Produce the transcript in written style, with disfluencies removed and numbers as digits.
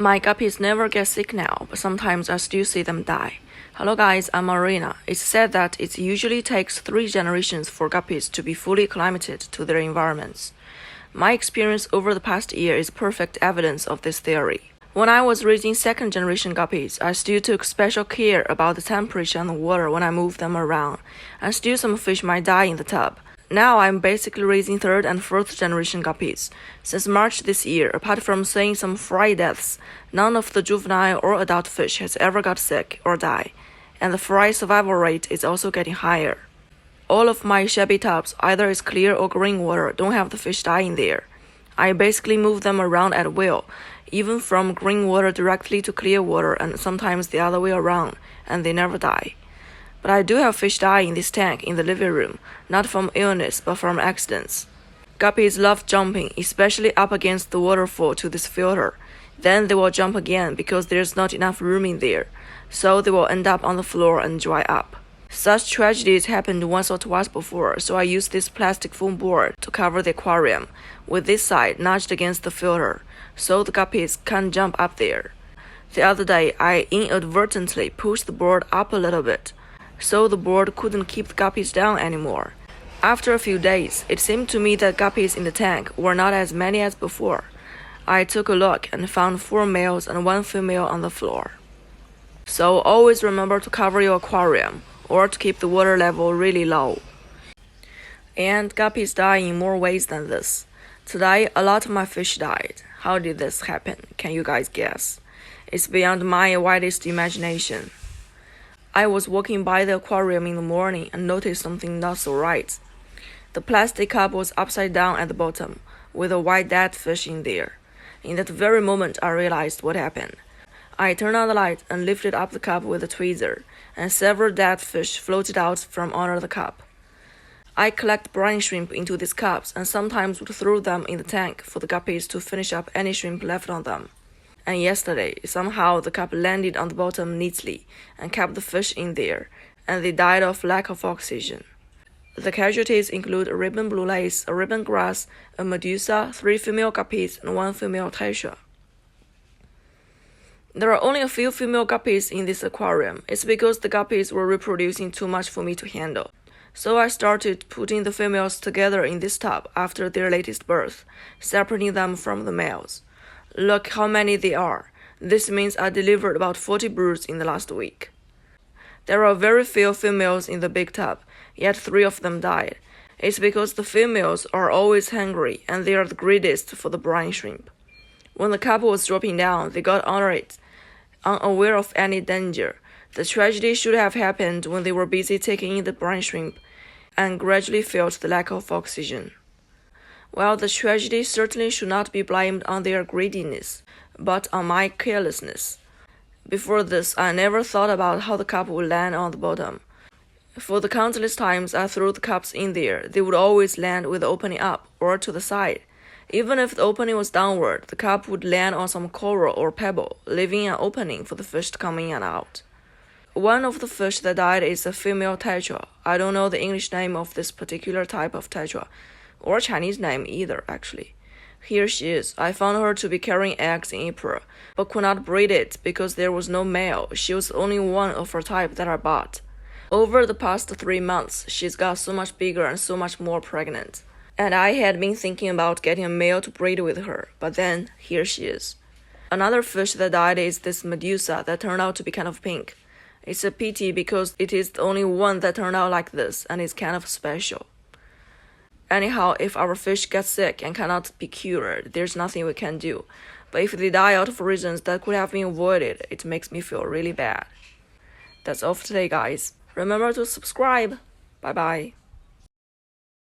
My guppies never get sick now, but sometimes I still see them die. Hello guys, I'm Marina. It's said that it usually takes 3 generations for guppies to be fully acclimated to their environments. My experience over the past year is perfect evidence of this theory. When I was raising 2nd generation guppies, I still took special care about the temperature and the water when I moved them around, and still some fish might die in the tub. Now I'm basically raising 3rd and 4th generation guppies. Since March this year, apart from seeing some fry deaths, none of the juvenile or adult fish has ever got sick or died, and the fry survival rate is also getting higher. All of my shabby tubs, either it's clear or green water, don't have the fish dying there. I basically move them around at will, even from green water directly to clear water and sometimes the other way around, and they never die. But I do have fish die in this tank in the living room, not from illness but from accidents. Guppies love jumping, especially up against the waterfall to this filter. Then they will jump again because there's not enough room in there, so they will end up on the floor and dry up. Such tragedies happened once or twice before, so I used this plastic foam board to cover the aquarium, with this side nudged against the filter, so the guppies can't jump up there. The other day, I inadvertently pushed the board up a little bit, so the board couldn't keep the guppies down anymore. After a few days, it seemed to me that guppies in the tank were not as many as before. I took a look and found 4 males and 1 female on the floor. So always remember to cover your aquarium, or to keep the water level really low. And guppies die in more ways than this. Today, a lot of my fish died. How did this happen? Can you guys guess? It's beyond my widest imagination. I was walking by the aquarium in the morning and noticed something not so right. The plastic cup was upside down at the bottom, with a white dead fish in there. In that very moment, I realized what happened. I turned on the light and lifted up the cup with a tweezer, and several dead fish floated out from under the cup. I collect brine shrimp into these cups and sometimes would throw them in the tank for the guppies to finish up any shrimp left on them. And yesterday, somehow the cup landed on the bottom neatly and kept the fish in there, and they died of lack of oxygen. The casualties include a ribbon blue lace, a ribbon grass, a medusa, 3 female guppies, and 1 female tetra. There are only a few female guppies in this aquarium. It's because the guppies were reproducing too much for me to handle. So I started putting the females together in this tub after their latest birth, separating them from the males. Look how many there are. This means I delivered about 40 broods in the last week. There are very few females in the big tub, yet 3 of them died. It's because the females are always hungry and they are the greediest for the brine shrimp. When the cup was dropping down, they got under it, unaware of any danger. The tragedy should have happened when they were busy taking in the brine shrimp and gradually felt the lack of oxygen. Well, the tragedy certainly should not be blamed on their greediness, but on my carelessness. Before this, I never thought about how the cup would land on the bottom. For the countless times I threw the cups in there, they would always land with the opening up or to the side. Even if the opening was downward, the cup would land on some coral or pebble, leaving an opening for the fish to come in and out. One of the fish that died is a female tetra. I don't know the English name of this particular type of tetra, or Chinese name either, actually. Here she is. I found her to be carrying eggs in April, but could not breed it because there was no male. She was the only one of her type that I bought. Over the past 3 months, she's got so much bigger and so much more pregnant. And I had been thinking about getting a male to breed with her, but then here she is. Another fish that died is this medusa that turned out to be kind of pink. It's a pity because it is the only one that turned out like this and is kind of special. Anyhow, if our fish get sick and cannot be cured, there's nothing we can do. But if they die out of reasons that could have been avoided, it makes me feel really bad. That's all for today, guys. Remember to subscribe. Bye-bye.